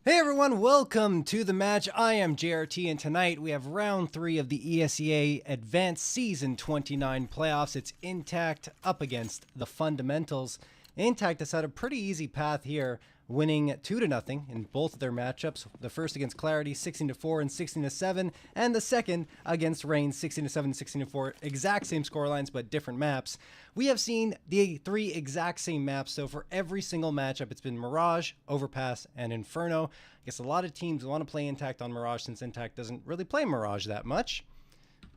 Hey everyone, welcome to the match. I am JRT, and tonight we have round 3 of the ESEA Advanced Season 29 playoffs. It's iNTACT up against the Fundamentals. iNTACT has had a pretty easy path here, winning 2-0 in both of their matchups. The first against Clarity, 16-4 and 16-7, and the second against Rain, 16-7 and 16-4. Exact same scorelines, but different maps. We have seen the 3 exact same maps, so for every single matchup, it's been Mirage, Overpass, and Inferno. I guess a lot of teams want to play iNTACT on Mirage since iNTACT doesn't really play Mirage that much.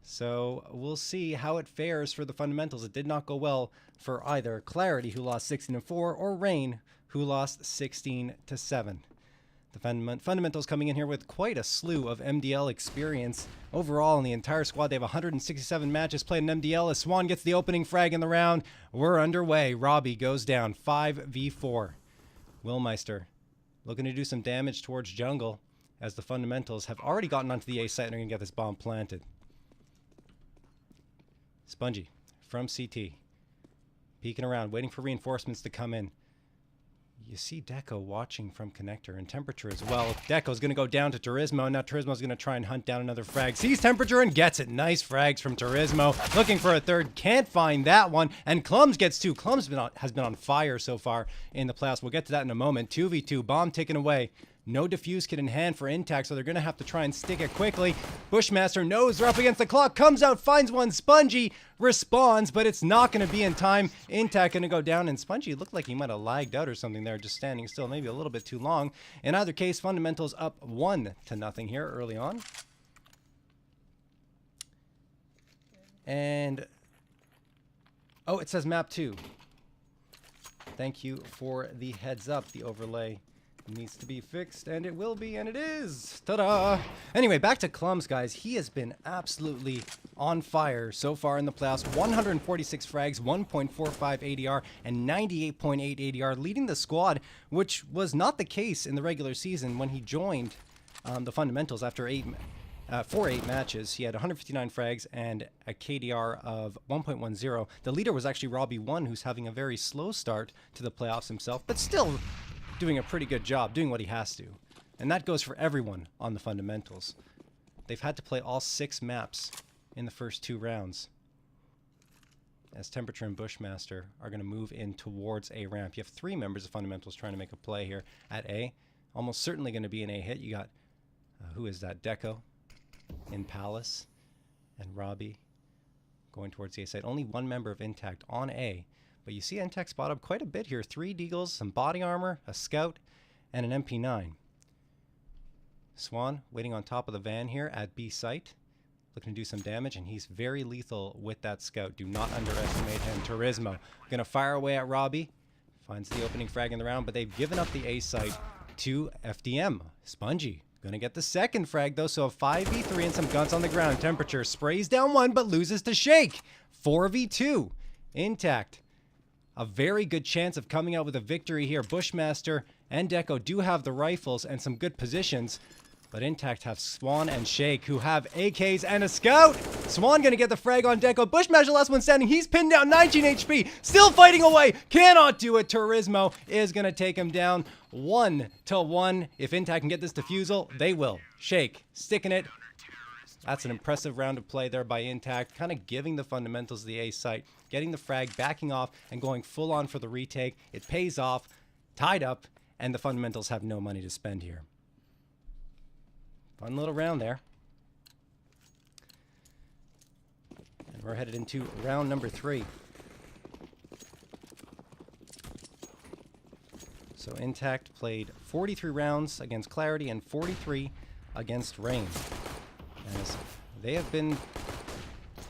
So we'll see how it fares for the Fundamentals. It did not go well for either Clarity, who lost 16-4, or Rain, who lost 16-7. The Fundamentals coming in here with quite a slew of MDL experience. Overall, in the entire squad, they have 167 matches played in MDL. As Swan gets the opening frag in the round, we're underway. Robbie goes down 5v4. Willmeister looking to do some damage towards jungle, as the Fundamentals have already gotten onto the A site and are going to get this bomb planted. Spongy from CT, peeking around, waiting for reinforcements to come in. You see Deco watching from Connector, and Temperature as well. Deco's going to go down to Turismo, and now Turismo's going to try and hunt down another frag. Sees Temperature and gets it. Nice frags from Turismo. Looking for a third, can't find that one, and Clums gets 2. Clums has been on fire so far in the playoffs. We'll get to that in a moment. 2v2, bomb taken away. No defuse kit in hand for iNTACT, so they're going to have to try and stick it quickly. Bushmaster knows they're up against the clock, comes out, finds one. Spongy responds, but it's not going to be in time. iNTACT going to go down, and Spongy looked like he might have lagged out or something there, just standing still, maybe a little bit too long. In either case, Fundamentals up 1-0 here early on. And, oh, it says map 2. Thank you for the heads up. The overlay needs to be fixed, and it will be, and it is. Ta-da! Anyway, back to Clums, guys. He has been absolutely on fire so far in the playoffs. 146 frags, 1.45 ADR, and 98.8 ADR, leading the squad, which was not the case in the regular season when he joined the Fundamentals after 8 matches. He had 159 frags and a KDR of 1.10. The leader was actually Robbie 1, who's having a very slow start to the playoffs himself, but still doing a pretty good job, doing what he has to. And that goes for everyone on the Fundamentals. They've had to play all 6 maps in the first 2 rounds, as Temperature and Bushmaster are going to move in towards A ramp. You have 3 members of Fundamentals trying to make a play here at A. Almost certainly going to be an A hit. You got, who is that? Deco in Palace, and Robbie going towards the A side. Only 1 member of iNTACT on A. But you see iNTACT spot up quite a bit here. 3 deagles, some body armor, a scout, and an MP9. Swan waiting on top of the van here at B site, looking to do some damage, and he's very lethal with that scout. Do not underestimate him. Turismo gonna fire away at Robbie. Finds the opening frag in the round, but they've given up the A site to FDM. Spongy gonna get the second frag though, so a 5v3 and some guns on the ground. Temperature sprays down 1, but loses to Shake. 4v2. iNTACT, a very good chance of coming out with a victory here. Bushmaster and Deco do have the rifles and some good positions, but iNTACT have Swan and Shake, who have AKs and a scout. Swan gonna get the frag on Deco. Bushmaster, last one standing. He's pinned down, 19 HP, still fighting away. Cannot do it. Turismo is gonna take him down 1-1. If iNTACT can get this defusal, they will. Shake sticking it. That's an impressive round of play there by iNTACT, kind of giving the Fundamentals the A site, getting the frag, backing off, and going full on for the retake. It pays off, tied up, and the Fundamentals have no money to spend here. Fun little round there. And we're headed into round number 3. So iNTACT played 43 rounds against Clarity and 43 against Rain, as they have been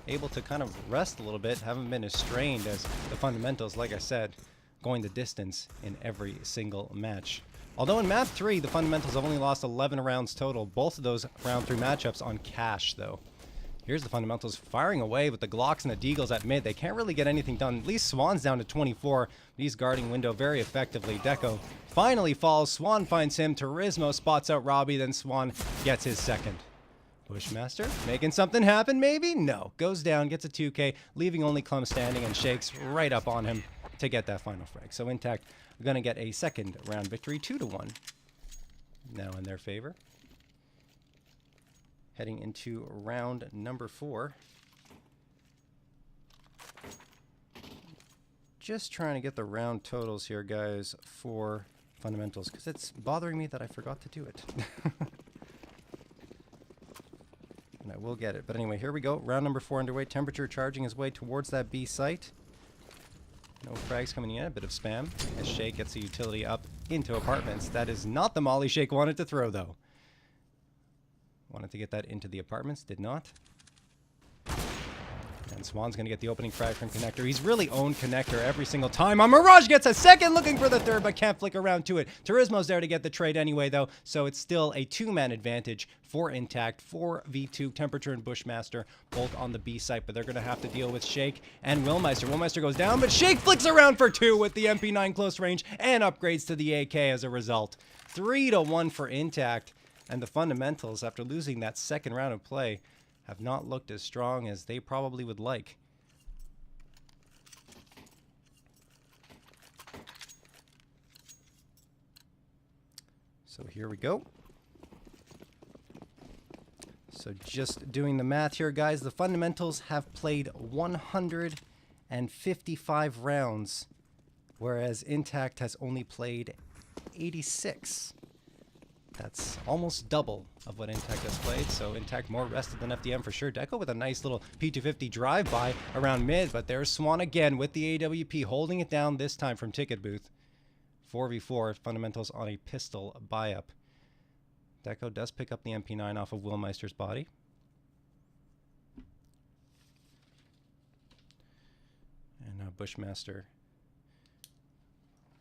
able to kind of rest a little bit, haven't been as strained as the Fundamentals, like I said, going the distance in every single match. Although in map 3, the Fundamentals have only lost 11 rounds total, both of those round 3 matchups on cash though. Here's the Fundamentals firing away with the Glocks and the Deagles at mid. They can't really get anything done. At least Swan's down to 24. He's guarding window very effectively. Deco finally falls. Swan finds him. Turismo spots out Robbie, then Swan gets his second. Bushmaster making something happen, maybe? No. Goes down, gets a 2K, leaving only Clum standing, and Shakes right up on him to get that final frag. So iNTACT are going to get a second round victory, 2-1. now in their favor. Heading into round number 4. Just trying to get the round totals here, guys, for fundamentals, because it's bothering me that I forgot to do it. And I will get it. But anyway, here we go. Round number 4 underway. Temperature charging his way towards that B site. No frags coming in. A bit of spam as Shake gets the utility up into apartments. That is not the molly Shake wanted to throw, though. Wanted to get that into the apartments. Did not. And Swan's going to get the opening frag from Connector. He's really owned Connector every single time. Mirage gets a second, looking for the third, but can't flick around to it. Turismo's there to get the trade anyway, though, so it's still a 2-man advantage for iNTACT, for V2, Temperature and Bushmaster, both on the B site, but they're going to have to deal with Shake and Willmeister. Willmeister goes down, but Shake flicks around for 2 with the MP9 close range and upgrades to the AK as a result. 3-1 for iNTACT, and the fundamentals, after losing that second round of play, have not looked as strong as they probably would like. So here we go. So just doing the math here, guys, the fundamentals have played 155 rounds, whereas iNTACT has only played 86. That's almost double of what iNTACT has played, so iNTACT more rested than FDM for sure. Deco with a nice little P250 drive-by around mid, but there's Swan again with the AWP, holding it down this time from Ticket Booth. 4v4, fundamentals on a pistol buy-up. Deco does pick up the MP9 off of Willmeister's body. And now Bushmaster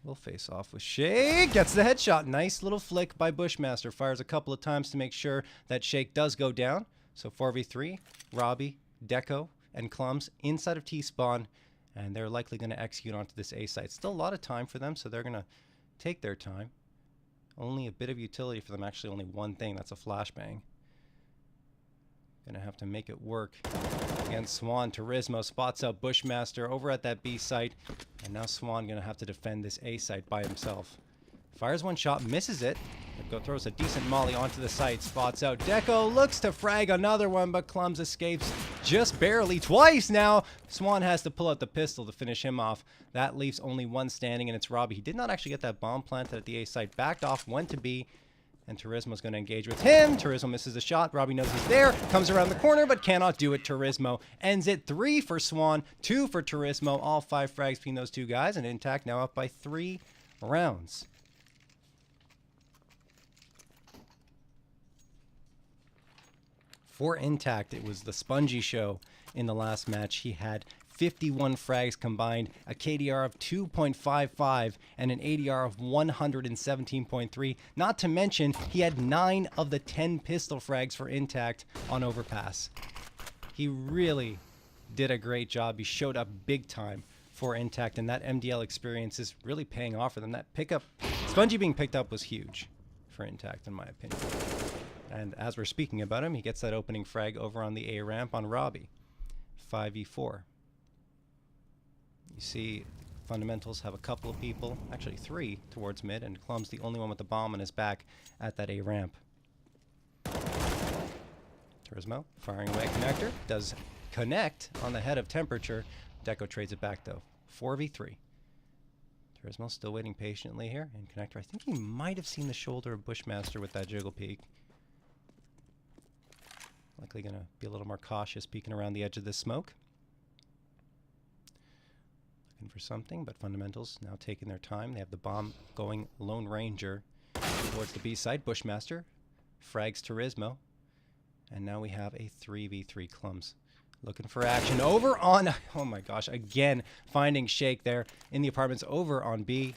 will face off with Shake. Gets the headshot. Nice little flick by Bushmaster. Fires a couple of times to make sure that Shake does go down. So 4v3, Robbie, Deco, and Clums inside of T-spawn. And they're likely going to execute onto this A site. Still a lot of time for them, so they're going to take their time. Only a bit of utility for them. Actually, only one thing. That's a flashbang. Going to have to make it work. Against Swan, Turismo spots out Bushmaster over at that B site. And now Swan going to have to defend this A site by himself. Fires one shot, misses it. Deco throws a decent molly onto the site, spots out Deco, looks to frag another one, but Clums escapes just barely. Twice now. Swan has to pull out the pistol to finish him off. That leaves only one standing, and it's Robbie. He did not actually get that bomb planted at the A site. Backed off, went to B. And Turismo's going to engage with him. Turismo misses the shot. Robbie knows he's there. Comes around the corner, but cannot do it. Turismo ends it. 3 for Swan, 2 for Turismo. All 5 frags between those two guys. And iNTACT now up by 3 rounds. For iNTACT, it was the Spongy show in the last match. He had 51 frags combined, a KDR of 2.55, and an ADR of 117.3. Not to mention, he had 9 of the 10 pistol frags for iNTACT on Overpass. He really did a great job. He showed up big time for iNTACT, and that MDL experience is really paying off for them. That pickup, Spongy being picked up, was huge for iNTACT, in my opinion. And as we're speaking about him, he gets that opening frag over on the A ramp on Robbie. 5v4. You see, fundamentals have a couple of people, actually 3 towards mid, and Clum's the only one with the bomb on his back at that A ramp. Turismo firing away at Connector. Does connect on the head of Temperature. Deco trades it back though. 4v3. Turismo still waiting patiently here. And Connector, I think he might have seen the shoulder of Bushmaster with that jiggle peek. Likely going to be a little more cautious peeking around the edge of this smoke. Looking for something, but fundamentals now taking their time. They have the bomb going Lone Ranger towards the B side. Bushmaster frags Turismo. And now we have a 3v3 Clums. Looking for action over on, oh my gosh, again finding Shake there in the apartments over on B.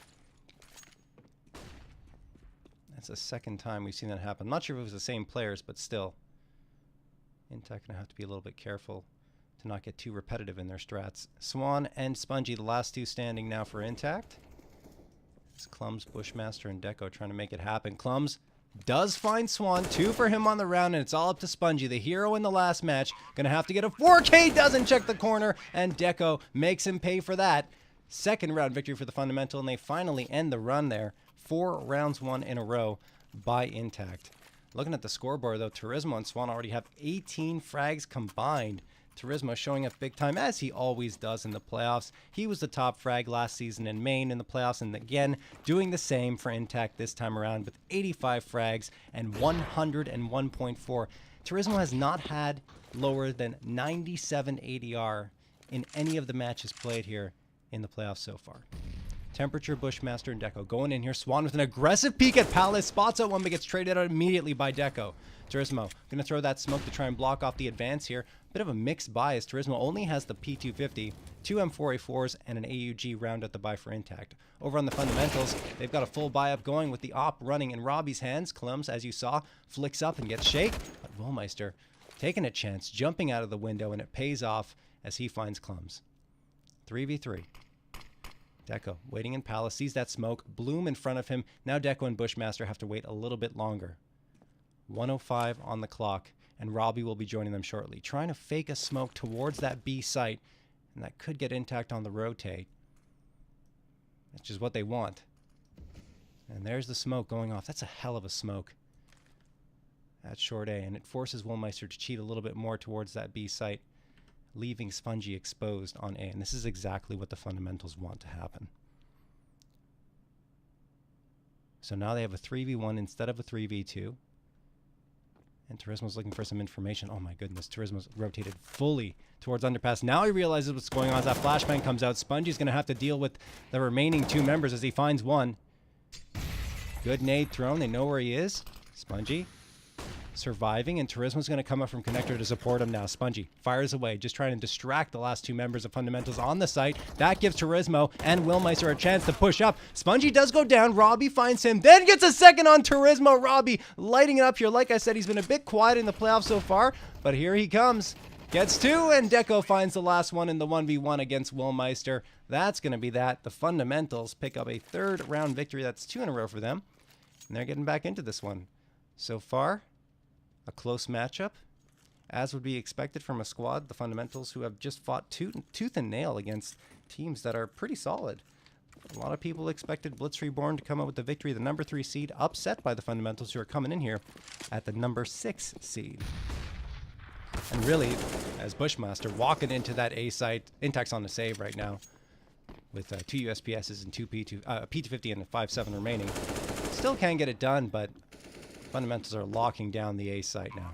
That's the second time we've seen that happen. I'm not sure if it was the same players, but still. iNTACT gonna have to be a little bit careful to not get too repetitive in their strats. Swan and Spongy, the last 2 standing now for iNTACT. It's Clums, Bushmaster, and Deco trying to make it happen. Clums does find Swan, 2 for him on the round, and it's all up to Spongy, the hero in the last match. Gonna have to get a 4K, doesn't check the corner, and Deco makes him pay for that. Second round victory for the Fundamental, and they finally end the run there. 4 rounds won in a row. by iNTACT. Looking at the scoreboard, though, Turismo and Swan already have 18 frags combined. Turismo showing up big time, as he always does in the playoffs. He was the top frag last season in Maine in the playoffs, and again, doing the same for iNTACT this time around with 85 frags and 101.4. Turismo has not had lower than 97 ADR in any of the matches played here in the playoffs so far. Temperature, Bushmaster, and Deco going in here. Swan with an aggressive peek at Palace. Spots out one, but gets traded out immediately by Deco. Turismo going to throw that smoke to try and block off the advance here. Bit of a mixed buy as Turismo only has the P250, 2 M4A4s, and an AUG round out the buy for iNTACT. Over on the fundamentals, they've got a full buy up going with the op running in Robbie's hands. Klums, as you saw, flicks up and gets shake. But Woolmeister taking a chance, jumping out of the window, and it pays off as he finds Klums. 3v3. Deco waiting in Palace, sees that smoke, Bloom in front of him. Now Deco and Bushmaster have to wait a little bit longer. 1:05 on the clock, and Robbie will be joining them shortly. Trying to fake a smoke towards that B site, and that could get iNTACT on the rotate, which is what they want. And there's the smoke going off. That's a hell of a smoke at short A, and it forces Woolmeister to cheat a little bit more towards that B site, leaving Spongy exposed on A. And this is exactly what the fundamentals want to happen. So now they have a 3v1 instead of a 3v2. And Turismo's looking for some information. Oh my goodness, Turismo's rotated fully towards underpass. Now he realizes what's going on as that flashbang comes out. Spongy's going to have to deal with the remaining two members as he finds one. Good nade thrown. They know where he is. Spongy surviving, and Turismo's going to come up from connector to support him now. Spongy fires away, just trying to distract the last two members of fundamentals on the site. That gives Turismo and Woolmeister a chance to push up. Spongy does go down. Robbie finds him, then gets a second on Turismo. Robbie lighting it up here. Like I said, he's been a bit quiet in the playoffs so far, but here he comes. Gets two, and Deco finds the last one in the 1v1 against Woolmeister. That's going to be that. The fundamentals pick up a third round victory. That's 2 in a row for them, and they're getting back into this one. So far, a close matchup, as would be expected from a squad, the fundamentals, who have just fought tooth and nail against teams that are pretty solid. A lot of people expected Blitz Reborn to come out with the victory, the number 3 seed, upset by the fundamentals, who are coming in here at the number 6 seed. And really, as Bushmaster walking into that A site, iNTACT's on the save right now with 2 USPSs and 2 P250 and a 5.7 remaining. Still can get it done, but fundamentals are locking down the A site now.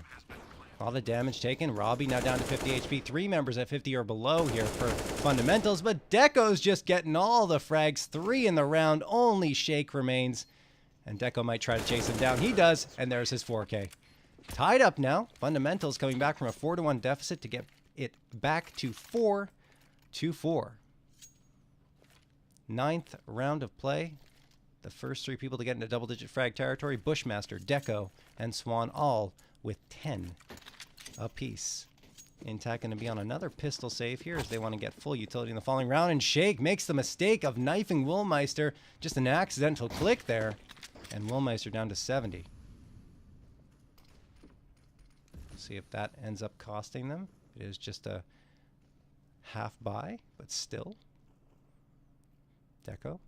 A lot of damage taken. Robbie now down to 50 HP. 3 members at 50 or below here for fundamentals, but Deco's just getting all the frags. 3 in the round. Only Shake remains, and Deco might try to chase him down. He does, and there's his 4K. Tied up now. Fundamentals coming back from a 4-1 deficit to get it back to 4-4. 9th round of play. The first 3 people to get into double-digit frag territory, Bushmaster, Deco, and Swan, all with 10 apiece. iNTACT going to be on another pistol save here as they want to get full utility in the following round, and Shake makes the mistake of knifing Woolmeister. Just an accidental click there, and Woolmeister down to 70. See if that ends up costing them. It is just a half buy, but still. Deco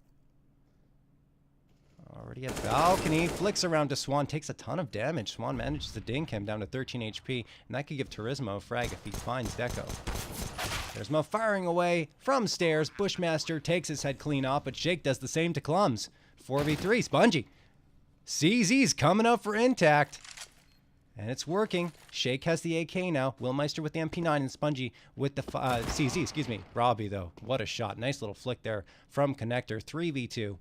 already at balcony, flicks around to Swan, takes a ton of damage. Swan manages to dink him down to 13 HP, and that could give Turismo a frag if he finds Deco. Turismo firing away from stairs. Bushmaster takes his head clean off, but Shake does the same to Klums. 4v3, Spongy. CZ's coming up for iNTACT, and it's working. Shake has the AK now. Woolmeister with the MP9 and Spongy with the CZ, excuse me. Robbie, though, what a shot. Nice little flick there from connector. 3v2.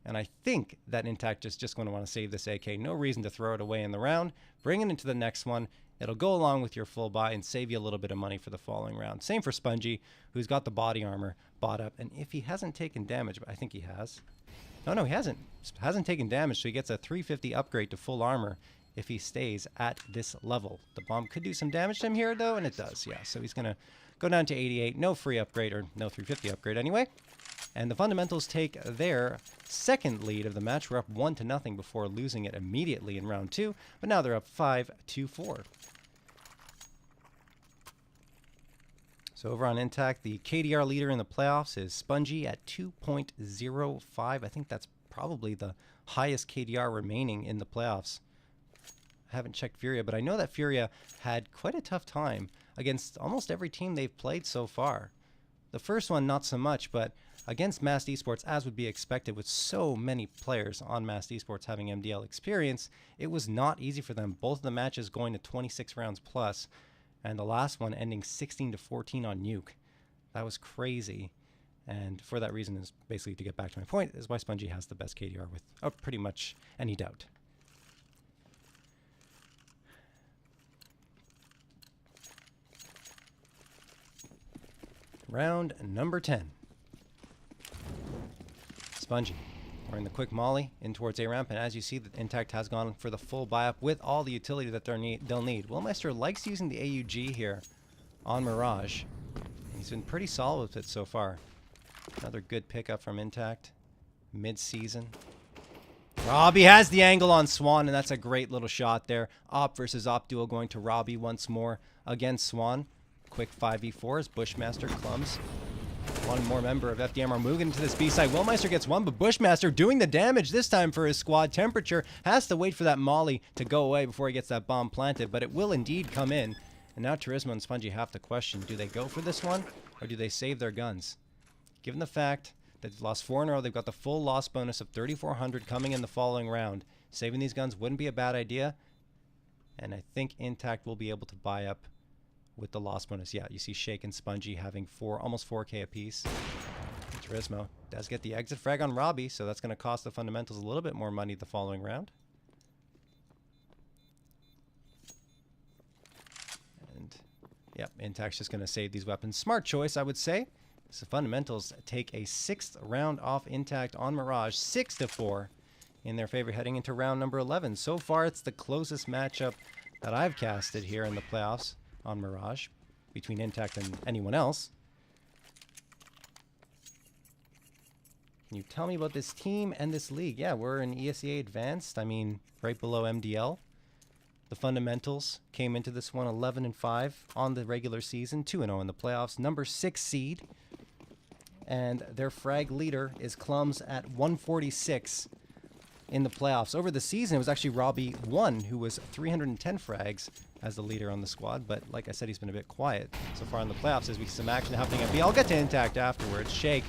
And I think that iNTACT is just going to want to save this AK. No reason to throw it away in the round. Bring it into the next one. It'll go along with your full buy and save you a little bit of money for the following round. Same for Spongy, who's got the body armor bought up. And if he hasn't taken damage, but I think he has. No, he hasn't. Hasn't taken damage, so he gets a 350 upgrade to full armor if he stays at this level. The bomb could do some damage to him here, though, and it does. Yeah, so he's going to go down to 88. No free upgrade, or no 350 upgrade anyway. And the fundamentals take their second lead of the match. We're up 1-0 before losing it immediately in round 2, but now they're up 5-4. So over on iNTACT, the KDR leader in the playoffs is Spongy at 2.05. I think that's probably the highest KDR remaining in the playoffs. I haven't checked Furia, but I know that Furia had quite a tough time against almost every team they've played so far. The first one, not so much, but against Massed Esports, as would be expected with so many players on Massed Esports having MDL experience, it was not easy for them. Both of the matches going to 26 rounds plus, and the last one ending 16-14 on Nuke. That was crazy. And for that reason, is basically to get back to my point, is why Spongy has the best KDR without pretty much any doubt. Round number 10. Spongy wearing the quick molly in towards A ramp, and as you see, the iNTACT has gone for the full buy-up with all the utility that they'll need. Willmeister likes using the AUG here on Mirage. He's been pretty solid with it so far. Another good pickup from iNTACT mid-season. Robbie has the angle on Swan, and that's a great little shot there. Op versus Op duo going to Robbie once more against Swan. Quick 5v4 as Bushmaster clumps. One more member of FDM are moving into this B side. Willmeister gets one, but Bushmaster doing the damage this time for his squad. Temperature has to wait for that molly to go away before he gets that bomb planted, but it will indeed come in. And now Turismo and Spongy have to question, do they go for this one, or do they save their guns? Given the fact that they've lost 4 in a row, they've got the full loss bonus of 3,400 coming in the following round. Saving these guns wouldn't be a bad idea, and I think iNTACT will be able to buy up with the loss bonus. Yeah, you see Shake and Spongy having almost 4k apiece. Turismo does get the exit frag on Robbie, so that's going to cost the fundamentals a little bit more money the following round. And yep, iNTACT's just going to save these weapons. Smart choice, I would say. So fundamentals take a 6th round off iNTACT on Mirage, 6-4 in their favor heading into round number 11. So far, it's the closest matchup that I've casted here in the playoffs on Mirage between iNTACT and anyone else. Can you tell me about this team and this league? Yeah, we're in ESEA Advanced. I mean, right below MDL. The fundamentals came into this one 11-5 on the regular season, 2-0 in the playoffs, number 6 seed. And their frag leader is Clums at 146 in the playoffs. Over the season, it was actually Robbie 1, who was 310 frags as the leader on the squad. But like I said, he's been a bit quiet so far in the playoffs as we see some action happening at B. I'll get to iNTACT afterwards. Shake.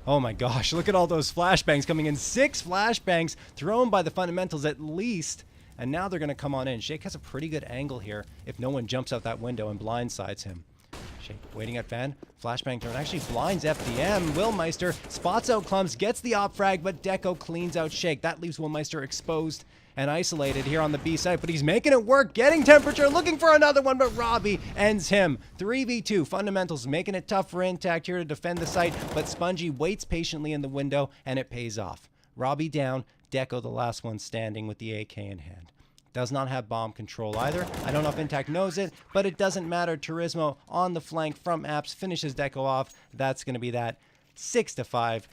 Oh my gosh, look at all those flashbangs coming in. 6 flashbangs thrown by the fundamentals at least. And now they're going to come on in. Shake has a pretty good angle here if no one jumps out that window and blindsides him. Shake waiting at Van. Flashbang turn actually blinds FDM. Willmeister spots out Clumps, gets the op frag, but Deco cleans out Shake. That leaves Willmeister exposed and isolated here on the B side, but he's making it work, getting temperature, looking for another one, but Robbie ends him. 3v2, fundamentals making it tough for iNTACT here to defend the site, but Spongy waits patiently in the window, and it pays off. Robbie down, Deco the last one standing with the AK in hand. Does not have bomb control either. I don't know if iNTACT knows it, but it doesn't matter. Turismo on the flank from Apps finishes Deco off. That's going to be that 6-5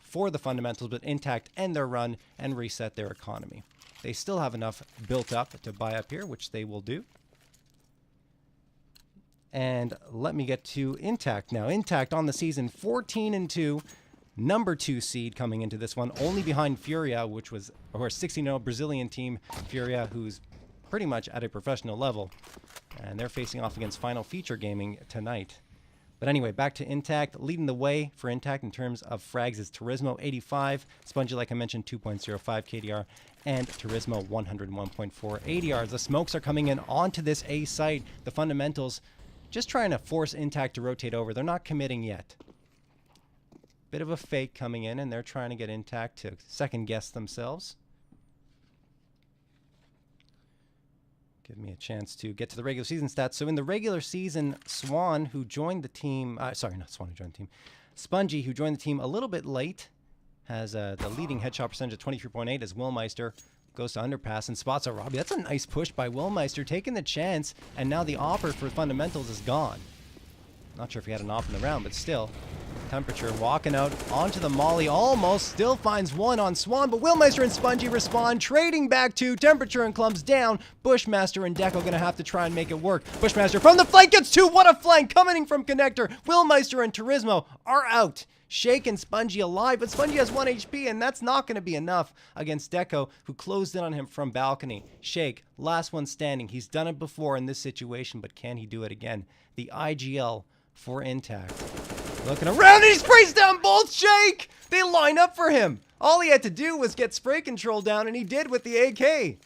for the fundamentals, but iNTACT end their run and reset their economy. They still have enough built up to buy up here, which they will do. And let me get to iNTACT now. iNTACT on the season 14-2. Number 2 seed coming into this one, only behind Furia, which was a 16-0 Brazilian team. Furia, who's pretty much at a professional level. And they're facing off against Final Feature Gaming tonight. But anyway, back to iNTACT. Leading the way for iNTACT in terms of frags is Turismo, 85. Spongy, like I mentioned, 2.05 KDR. And Turismo, 101.4 ADR. The smokes are coming in onto this A site. The fundamentals just trying to force iNTACT to rotate over. They're not committing yet. Bit of a fake coming in, and they're trying to get iNTACT to second-guess themselves. Give me a chance to get to the regular season stats. So in the regular season, Swan, who joined the team... sorry, not Swan who joined the team. Spongy, who joined the team a little bit late, has the leading headshot percentage of 23.8 as Willmeister goes to underpass and spots out Robbie. That's a nice push by Willmeister, taking the chance, and now the offer for fundamentals is gone. Not sure if he had an op in the round, but still... Temperature walking out onto the molly, almost still finds one on Swan, but Willmeister and Spongy respond, trading back to Temperature and Clumps down. Bushmaster and Deco gonna have to try and make it work. Bushmaster from the flank gets 2, what a flank coming in from Connector. Willmeister and Turismo are out. Shake and Spongy alive, but Spongy has 1 HP, and that's not going to be enough against Deco, who closed in on him from balcony. Shake, last one standing. He's done it before in this situation, but can he do it again? The IGL for iNTACT. Looking around, and he sprays down both Shake! They line up for him! All he had to do was get spray control down, and he did with the AK.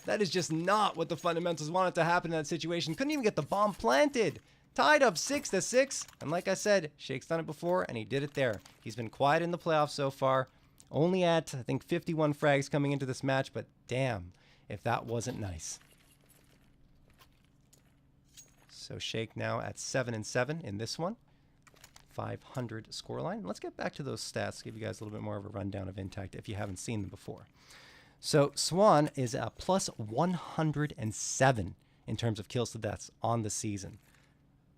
That is just not what the fundamentals wanted to happen in that situation. Couldn't even get the bomb planted. Tied up 6-6. And like I said, Shake's done it before, and he did it there. He's been quiet in the playoffs so far. Only at, I think, 51 frags coming into this match, but damn if that wasn't nice. So Shake now at 7-7 in this one. 500 scoreline. Let's get back to those stats, give you guys a little bit more of a rundown of iNTACT if you haven't seen them before. So Swan is a plus 107 in terms of kills to deaths on the season.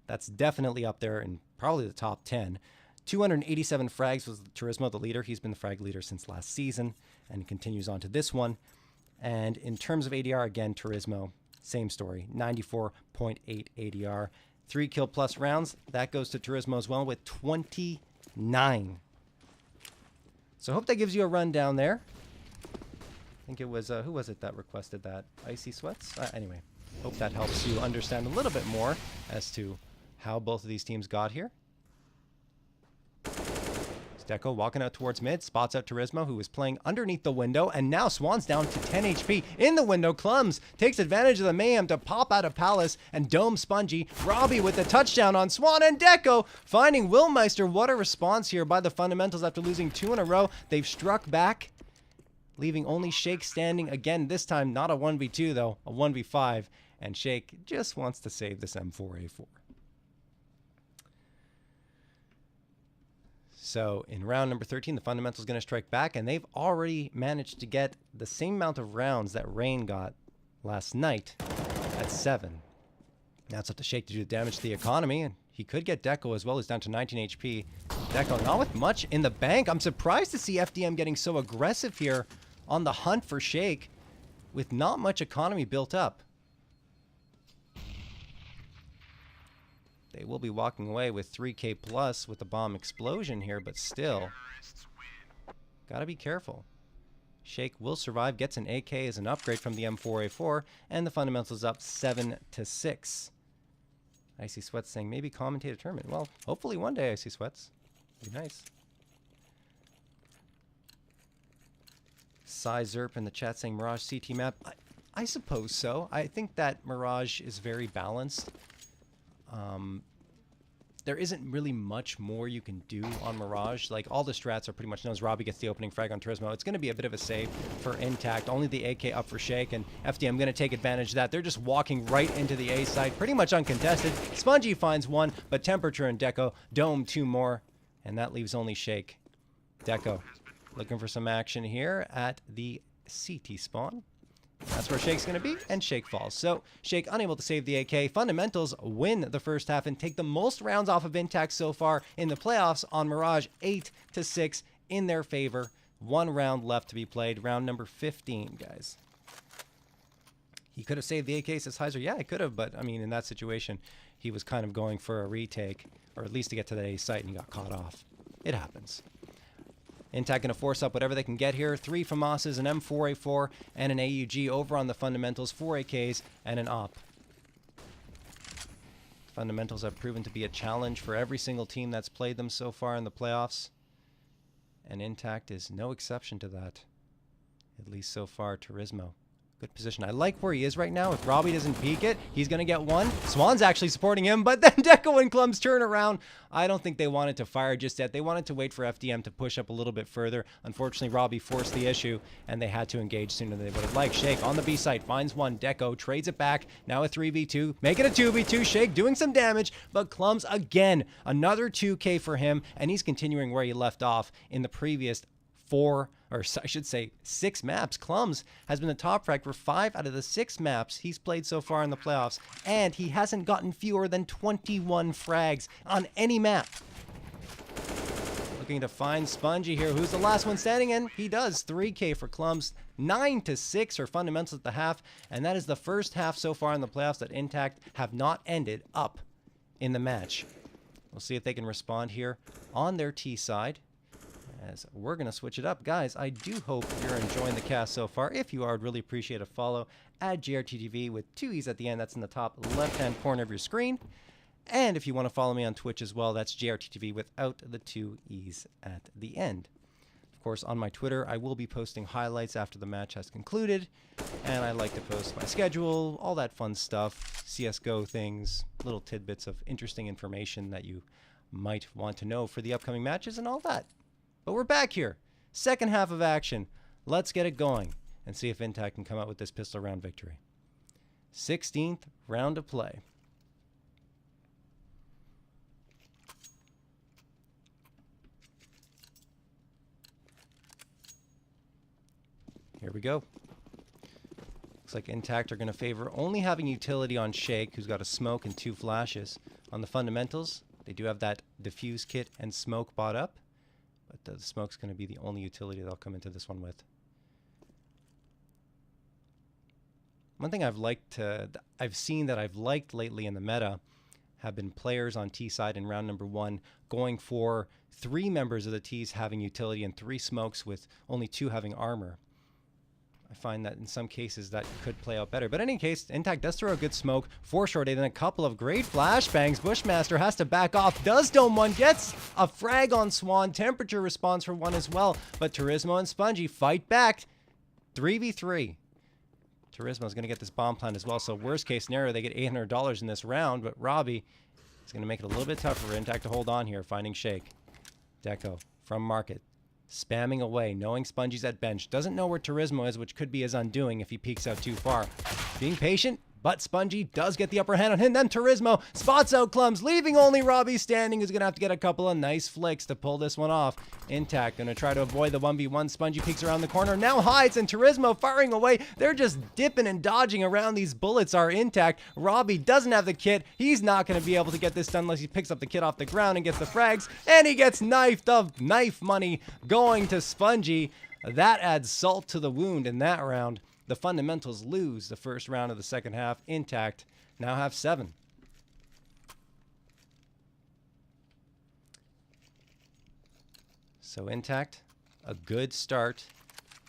That's definitely up there in probably the top 10. 287 frags was Turismo, the leader. He's been the frag leader since last season and continues on to this one. And in terms of ADR, again, Turismo, same story, 94.8 ADR. 3 kill plus rounds, that goes to Turismo as well with 29. So I hope that gives you a rundown there. I think it was, who was it that requested that? Icy Sweats? Anyway, hope that helps you understand a little bit more as to how both of these teams got here. Deco walking out towards mid, spots out Turismo, who is playing underneath the window, and now Swan's down to 10 HP in the window. Clums takes advantage of the mayhem to pop out of Palace and dome Spongy. Robbie with the touchdown on Swan, and Deco finding Willmeister. What a response here by the fundamentals after losing 2 in a row. They've struck back, leaving only Shake standing again, this time not a 1v2 though, a 1v5, and Shake just wants to save this M4A4. So in round number 13, the fundamentals going to strike back, and they've already managed to get the same amount of rounds that Rain got last night at 7. Now it's up to Shake to do the damage to the economy, and he could get Deco as well. He's down to 19 HP. Deco not with much in the bank. I'm surprised to see FDM getting so aggressive here on the hunt for Shake with not much economy built up. They will be walking away with 3K plus with the bomb explosion here, but still, gotta be careful. Shake will survive, gets an AK as an upgrade from the M4A4, and the fundamentals up 7-6. Icy Sweats saying maybe commentate a tournament. Well, hopefully one day, Icy Sweats. Be nice. Cy Zerp in the chat saying Mirage CT map. I suppose so. I think that Mirage is very balanced. There isn't really much more you can do on Mirage. Like, all the strats are pretty much known. As Robbie gets the opening frag on Turismo, it's going to be a bit of a save for iNTACT. Only the AK up for Shake, and FDM going to take advantage of that. They're just walking right into the A side, pretty much uncontested. Spongy finds 1, but Temperature and Deco dome 2 more, and that leaves only Shake. Deco looking for some action here at the CT spawn. That's where Shake's going to be, and Shake falls. So Shake unable to save the AK. Fundamentals win the first half and take the most rounds off of iNTACT so far in the playoffs on Mirage, 8-6 in their favor. 1 round left to be played. Round number 15, guys. He could have saved the AK, says Heiser. Yeah, he could have, but I mean, in that situation, he was kind of going for a retake, or at least to get to that A site, and he got caught off. It happens. iNTACT going to force up whatever they can get here. 3 FAMASs, an M4A4, and an AUG over on the fundamentals. 4 AKs and an op. Fundamentals have proven to be a challenge for every single team that's played them so far in the playoffs. And iNTACT is no exception to that. At least so far, Turismo. Good position. I like where he is right now. If Robbie doesn't peek it, he's going to get 1. Swan's actually supporting him, but then Deco and Clums turn around. I don't think they wanted to fire just yet. They wanted to wait for FDM to push up a little bit further. Unfortunately, Robbie forced the issue, and they had to engage sooner than they would have liked. Shake on the B site, finds 1. Deco trades it back. Now a 3v2. Make it a 2v2. Shake doing some damage, but Clums again. Another 2K for him, and he's continuing where he left off in the previous 4, or I should say 6 maps. Clums has been the top frag for 5 out of the 6 maps he's played so far in the playoffs, and he hasn't gotten fewer than 21 frags on any map. Looking to find Spongy here, who's the last one standing in. He does. 3K for Clums. 9-6 are fundamentals at the half, and that is the first half so far in the playoffs that iNTACT have not ended up in the match. We'll see if they can respond here on their T side. As we're going to switch it up. Guys, I do hope you're enjoying the cast so far. If you are, I'd really appreciate a follow at JRTTV with 2 E's at the end. That's in the top left-hand corner of your screen. And if you want to follow me on Twitch as well, that's JRTTV without the 2 E's at the end. Of course, on my Twitter, I will be posting highlights after the match has concluded. And I like to post my schedule, all that fun stuff, CSGO things, little tidbits of interesting information that you might want to know for the upcoming matches and all that. But we're back here. Second half of action. Let's get it going and see if iNTACT can come out with this pistol round victory. 16th round of play. Here we go. Looks like iNTACT are going to favor only having utility on Shake, who's got a smoke and 2 flashes. On the fundamentals, they do have that diffuse kit and smoke bought up. But the smoke's going to be the only utility they'll come into this one with. One thing I've seen that I've liked lately in the meta have been players on T side in round number 1 going for 3 members of the T's having utility and 3 smokes with only 2 having armor. I find that in some cases that could play out better. But in any case, iNTACT does throw a good smoke for short A, then a couple of great flashbangs. Bushmaster has to back off. Does dome 1, gets a frag on Swan. Temperature responds for 1 as well. But Turismo and Spongy fight back. 3v3. Turismo's going to get this bomb plant as well. So worst case scenario, they get $800 in this round. But Robbie is going to make it a little bit tougher for iNTACT to hold on here, finding Shake. Deco from Market. Spamming away, knowing Spongy's at bench. Doesn't know where Turismo is, which could be his undoing if he peeks out too far. Being patient, but Spongy does get the upper hand on him. Then Turismo spots out Clums, leaving only Robbie standing, who's going to have to get a couple of nice flicks to pull this one off. iNTACT going to try to avoid the 1v1. Spongy peeks around the corner, now hides, and Turismo firing away. They're just dipping and dodging around these bullets are iNTACT. Robbie doesn't have the kit. He's not going to be able to get this done unless he picks up the kit off the ground and gets the frags, and he gets knifed of knife money going to Spongy. That adds salt to the wound in that round. The fundamentals lose the first round of the second half. iNTACT now have 7. So iNTACT, a good start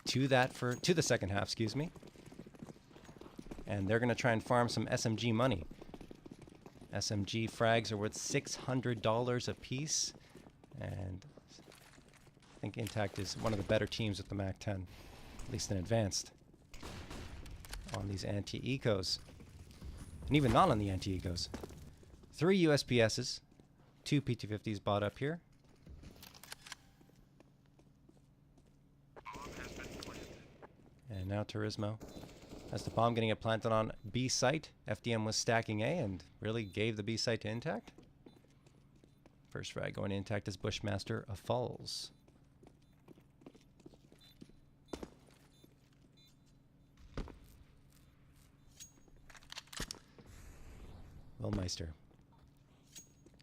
to the second half, excuse me. And they're going to try and farm some SMG money. SMG frags are worth $600 a piece, and I think iNTACT is one of the better teams with the MAC-10, at least in advanced. On these anti-ecos, and even not on the anti-ecos. 3 USPSs, 2 PT-50s bought up here. And now Turismo has the bomb getting it planted on B site. FDM was stacking A and really gave the B site to iNTACT. First frag going to iNTACT as Bushmaster falls. Meister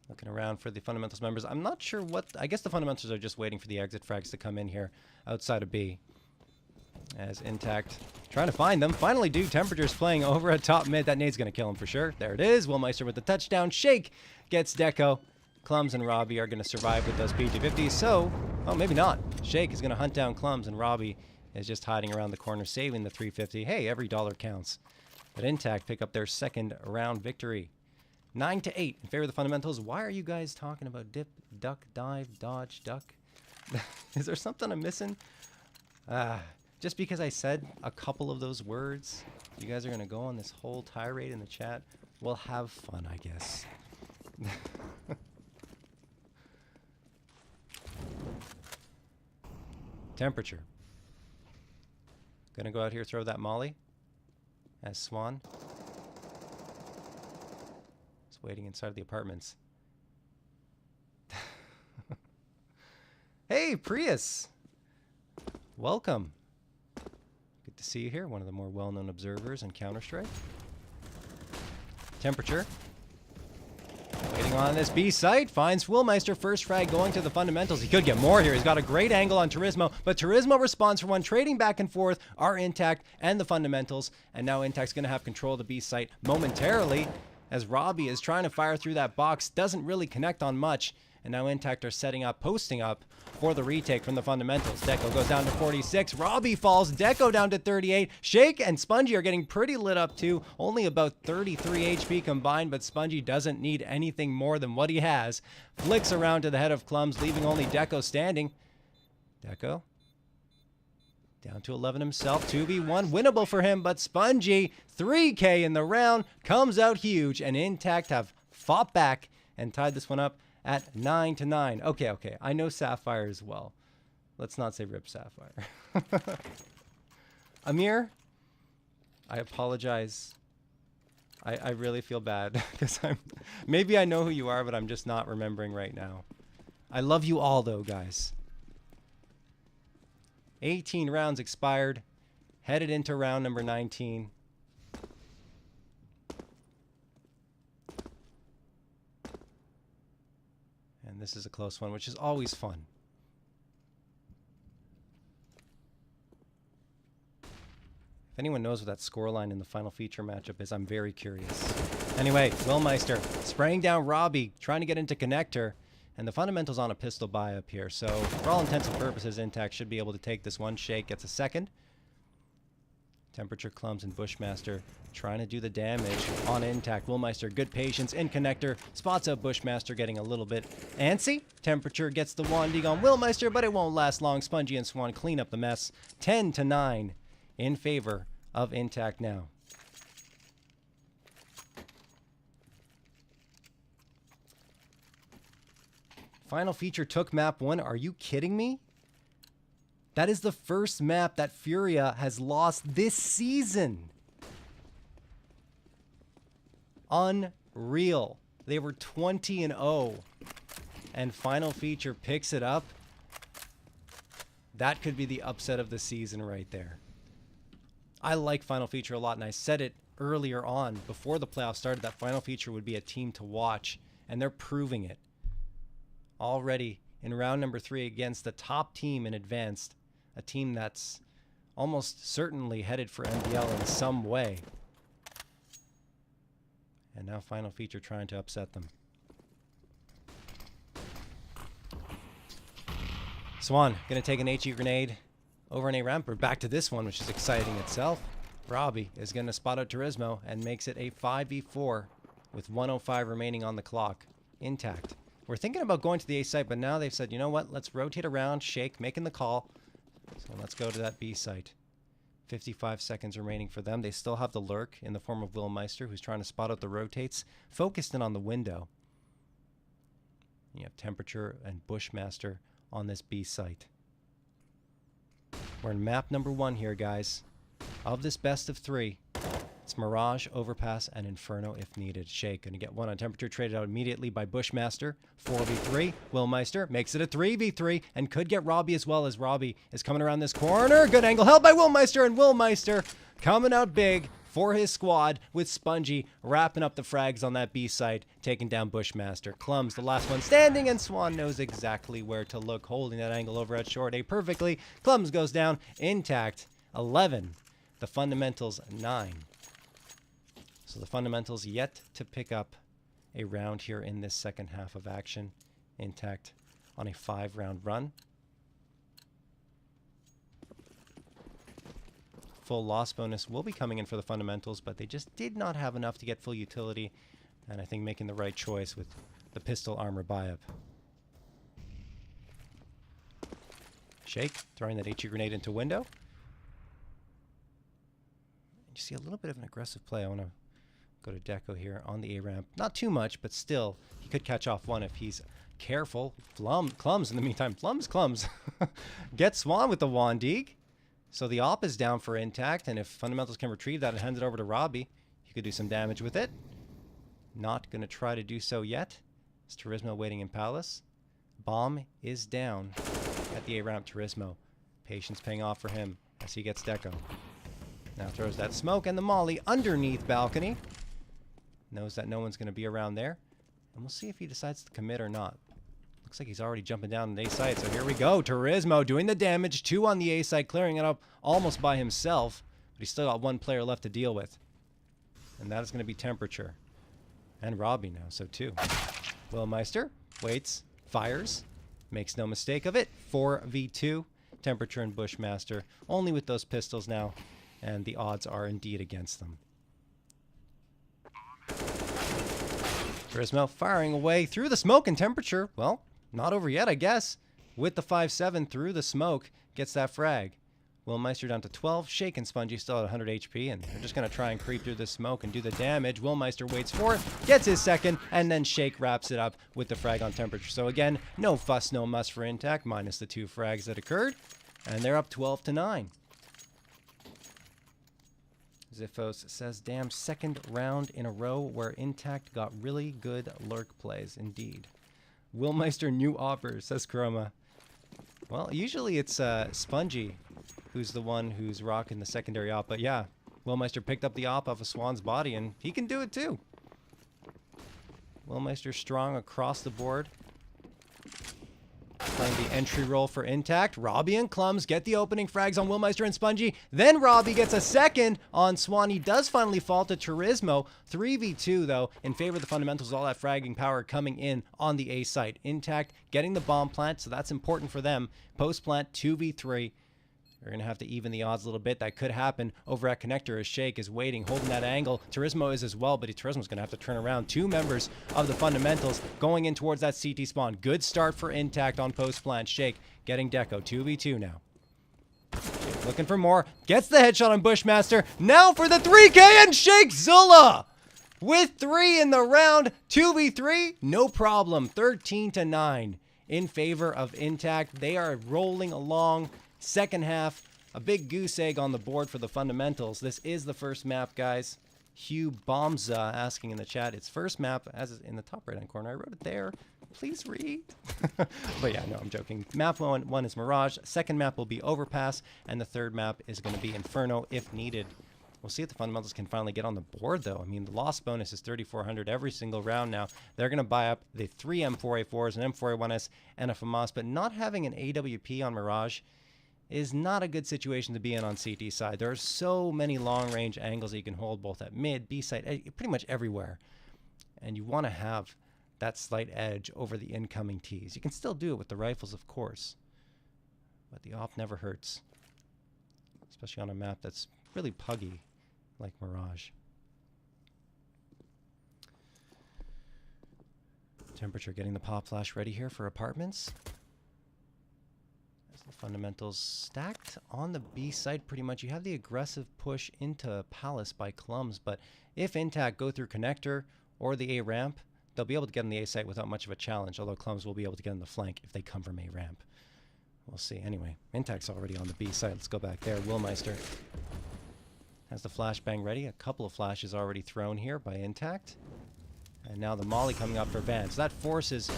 looking around for the fundamentals members. I'm not sure what, I guess the fundamentals are just waiting for the exit frags to come in here outside of B, as iNTACT trying to find them. Finally do. Temperature's playing over at top mid. That nade's gonna kill him for sure. There it is. Meister with the touchdown. Shake gets Deco. Clums and Robbie are gonna survive with those PT-50s. So, oh, maybe not. Shake is gonna hunt down Clums, and Robbie is just hiding around the corner saving the 350. Hey, every dollar counts. But iNTACT pick up their second round victory. 9-8 in favor of the fundamentals. Why are you guys talking about dip, duck, dive, dodge, duck? Is there something I'm missing? Just because I said a couple of those words, you guys are going to go on this whole tirade in the chat? Well, have fun, I guess. Temperature. Gonna go out here, throw that molly as Swan. Waiting inside the apartments. Hey, Prius! Welcome. Good to see you here, one of the more well-known observers in Counter-Strike. Temperature. Waiting on this B site, finds Willmeister, first frag going to the fundamentals. He could get more here. He's got a great angle on Turismo, but Turismo responds for 1, trading back and forth are iNTACT and the fundamentals, and now iNTACT's going to have control of the B site momentarily. as Robbie is trying to fire through that box. Doesn't really connect on much. And now iNTACT are setting up, posting up for the retake from the fundamentals. Deco goes down to 46. Robbie falls. Deco down to 38. Shake and Spongy are getting pretty lit up too. Only about 33 HP combined, but Spongy doesn't need anything more than what he has. Flicks around to the head of Clums, leaving only Deco standing. Deco down to 11 himself. 2v1 winnable for him, but Spongy, 3k in the round, comes out huge, and iNTACT have fought back and tied this one up at 9-9. Okay. I know Sapphire as well. Let's not say Rip Sapphire. Amir, I apologize. I really feel bad because maybe I know who you are, but I'm just not remembering right now. I love you all though, guys. 18 rounds expired. Headed into round number 19. And this is a close one, which is always fun. If anyone knows what that scoreline in the final feature matchup is, I'm very curious. Anyway, Willmeister spraying down Robbie, trying to get into connector. And the fundamentals on a pistol buy up here. So for all intents and purposes, iNTACT should be able to take this one. Shake gets a second. Temperature, Clums, and Bushmaster trying to do the damage on iNTACT. Willmeister, good patience in connector. Spots out Bushmaster, getting a little bit antsy. Temperature gets the Wandig on Willmeister, but it won't last long. Spongy and Swan clean up the mess. 10-9 in favor of iNTACT now. Final feature took map 1. Are you kidding me? That is the first map that Furia has lost this season. Unreal. They were 20-0. And final feature picks it up. That could be the upset of the season right there. I like final feature a lot, and I said it earlier on before the playoffs started that final feature would be a team to watch, and they're proving it. Already in round number 3 against the top team in Advanced, a team that's almost certainly headed for MBL in some way. And now final feature trying to upset them. Swan gonna take an HE grenade over an A ramp, or back to this one, which is exciting itself. Robbie is gonna spot out Turismo and makes it a 5v4 with 105 remaining on the clock. iNTACT. We're thinking about going to the A site, but now they've said, you know what, let's rotate around. Shake making the call. So let's go to that B site. 55 seconds remaining for them. They still have the lurk in the form of Willmeister, who's trying to spot out the rotates, focused in on the window. You have Temperature and Bushmaster on this B site. We're in map number 1 here, guys. Of this best of 3, it's Mirage, Overpass, and Inferno if needed. Shake gonna get one on Temperature, traded out immediately by Bushmaster. 4v3. Willmeister makes it a 3v3 and could get Robbie as well, as Robbie is coming around this corner. Good angle held by Willmeister, and Willmeister coming out big for his squad with Spongy wrapping up the frags on that B site, taking down Bushmaster. Clums, the last one standing, and Swan knows exactly where to look, holding that angle over at short A perfectly. Clums goes down. iNTACT 11. The fundamentals 9. So the fundamentals yet to pick up a round here in this second half of action. iNTACT on a 5-round run. Full loss bonus will be coming in for the fundamentals, but they just did not have enough to get full utility, and I think making the right choice with the pistol armor buy-up. Shake throwing that HE grenade into window. You see a little bit of an aggressive play. I want to go to Deco here on the A ramp. Not too much, but still, he could catch off one if he's careful. Clums in the meantime. Clums. Get Swan with the Wandig. So the op is down for iNTACT, and if fundamentals can retrieve that and hand it over to Robbie, he could do some damage with it. Not going to try to do so yet. It's Turismo waiting in Palace. Bomb is down at the A ramp. Turismo. Patience paying off for him as he gets Deco. Now throws that smoke and the molly underneath balcony. Knows that no one's going to be around there. And we'll see if he decides to commit or not. Looks like he's already jumping down the A site. So here we go. Turismo doing the damage. 2 on the A site, clearing it up almost by himself. But he's still got 1 player left to deal with. And that is going to be Temperature. And Robbie now, so 2. Willmeister waits, fires, makes no mistake of it. 4v2. Temperature and Bushmaster only with those pistols now, and the odds are indeed against them. Turismo firing away through the smoke, and Temperature, well, not over yet, I guess. With the 5-7 through the smoke, gets that frag. Willmeister down to 12. Shake and Spongy still at 100 HP, and they're just going to try and creep through the smoke and do the damage. Willmeister waits for it, gets his second, and then Shake wraps it up with the frag on Temperature. So again, no fuss, no muss for iNTACT, minus the 2 frags that occurred. And they're up 12-9. Ziphos says, damn, second round in a row where iNTACT got really good lurk plays, indeed. Willmeister new opper, says Chroma. Well, usually it's Spongy who's the one who's rocking the secondary op, but yeah, Willmeister picked up the op off of Swan's body, and he can do it too. Willmeister strong across the board. Playing the entry role for iNTACT. Robbie and Clums get the opening frags on Willmeister and Spongy. Then Robbie gets a second on Swan. He does finally fall to Turismo. 3v2, though, in favor of the fundamentals. All that fragging power coming in on the A site. iNTACT getting the bomb plant, so that's important for them. Post plant, 2v3. They're going to have to even the odds a little bit. That could happen over at Connector as Shake is waiting, holding that angle. Turismo is as well, but Turismo's going to have to turn around. 2 members of the fundamentals going in towards that CT spawn. Good start for iNTACT on post plant. Shake getting deco. 2v2 now. Shake looking for more. Gets the headshot on Bushmaster. Now for the 3K and Shake Zula with 3 in the round. 2v3, no problem. 13-9 in favor of iNTACT. They are rolling along. Second half, a big goose egg on the board for the fundamentals. This is the first map, guys. Hugh Bombza asking in the chat. It's first map, as is in the top right-hand corner. I wrote it there. Please read. But yeah, no, I'm joking. Map one is Mirage. Second map will be Overpass. And the third map is going to be Inferno if needed. We'll see if the fundamentals can finally get on the board, though. I mean, the loss bonus is 3,400 every single round now. They're going to buy up the 3 M4A4s, an M4A1S, and a FAMAS. But not having an AWP on Mirage is not a good situation to be in on CT side. There are so many long-range angles that you can hold both at mid, B side, pretty much everywhere. And you want to have that slight edge over the incoming Ts. You can still do it with the rifles, of course. But the op never hurts. Especially on a map that's really puggy like Mirage. Temperature getting the pop flash ready here for apartments. The fundamentals stacked on the B side pretty much. You have the aggressive push into Palace by Clums, but if iNTACT go through Connector or the A ramp, they'll be able to get on the A site without much of a challenge, although Clums will be able to get on the flank if they come from A ramp. We'll see. Anyway, iNTACT's already on the B side. Let's go back there. Willmeister has the flashbang ready. A couple of flashes already thrown here by iNTACT. And now the molly coming up for Van. So that forces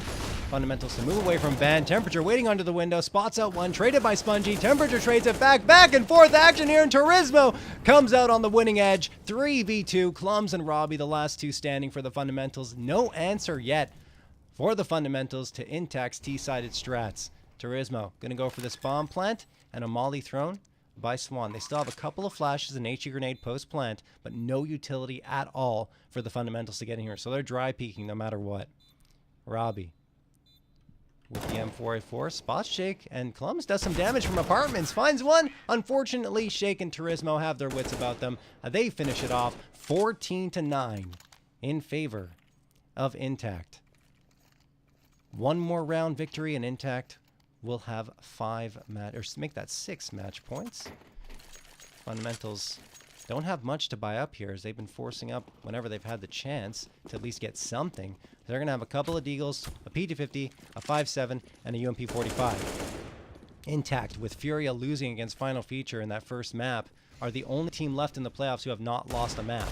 fundamentals to move away from Van. Temperature waiting under the window. Spots out one. Traded by Spongy. Temperature trades it back. Back and forth action here. And Turismo comes out on the winning edge. 3v2. Clums and Robbie, the last 2 standing for the fundamentals. No answer yet for the fundamentals to iNTACT's T-sided strats. Turismo going to go for this bomb plant and a molly thrown by Swan. They still have a couple of flashes and HE grenade post plant, but no utility at all for the fundamentals to get in here. So they're dry peeking no matter what. Robbie with the M4A4 spots Shake, and Clums does some damage from apartments. Finds one. Unfortunately, Shake and Turismo have their wits about them. They finish it off 14-9 in favor of iNTACT. One more round victory and iNTACT will have 5 match, or make that 6 match points. Fundamentals don't have much to buy up here, as they've been forcing up whenever they've had the chance to at least get something. They're going to have a couple of Deagles, a PT-50, a 5.7, and a UMP-45. iNTACT, with Furia losing against Final Feature in that first map, are the only team left in the playoffs who have not lost a map.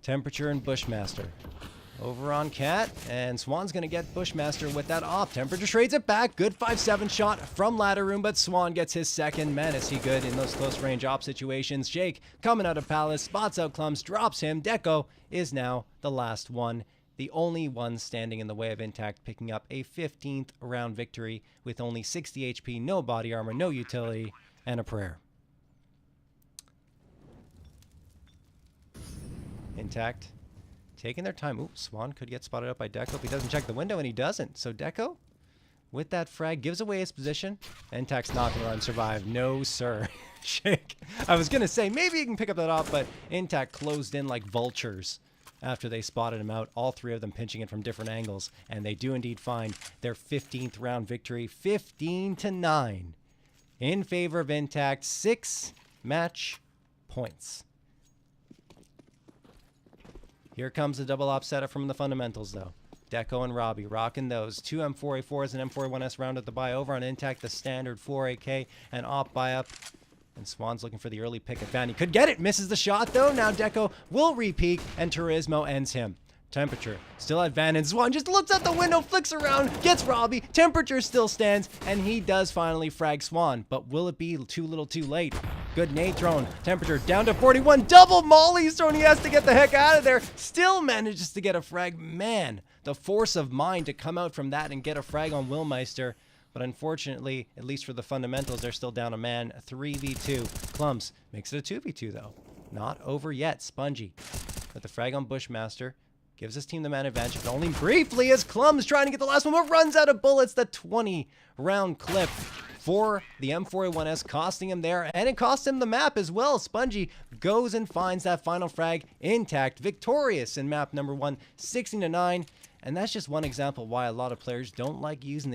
Temperature and Bushmaster over on Cat, and Swan's going to get Bushmaster with that op. Temperature trades it back. Good 5.7 shot from ladder room, but Swan gets his second. Man, is he good in those close range op situations. Shake coming out of Palace, spots out Clums, drops him. Deco is now the last one, the only one standing in the way of iNTACT, picking up a 15th round victory with only 60 HP, no body armor, no utility, and a prayer. iNTACT taking their time. Ooh, Swan could get spotted up by Deco if he doesn't check the window, and he doesn't. So Deco, with that frag, gives away his position. iNTACT's not going to run survive. No, sir. Shake. I was going to say, maybe he can pick up that off, but iNTACT closed in like vultures after they spotted him out. All three of them pinching it from different angles, and they do indeed find their 15th round victory, 15-9, in favor of iNTACT. 6 match points. Here comes the double op setup from the fundamentals, though. Deco and Robbie rocking those. 2 M4A4s and M4A1S round at the buy over on iNTACT, the standard 4AK and op buy up. And Swan's looking for the early pick at Van. He could get it. Misses the shot, though. Now Deco will repeak, and Turismo ends him. Temperature still at Van, and Swan just looks out the window, flicks around, gets Robbie. Temperature still stands, and he does finally frag Swan. But will it be too little too late? Good nade thrown. Temperature down to 41. Double mollies thrown. He has to get the heck out of there. Still manages to get a frag. Man, the force of mind to come out from that and get a frag on Willmeister. But unfortunately, at least for the fundamentals, they're still down a man. 3v2. Clumps makes it a 2v2, though. Not over yet. Spongy with the frag on Bushmaster. Gives his team the man advantage, but only briefly as Clumps trying to get the last one, but runs out of bullets. The 20-round clip for the M4A1S, costing him there, and it cost him the map as well. Spongy goes and finds that final frag iNTACT, victorious in map number 1, 16-9. And that's just one example why a lot of players don't like using the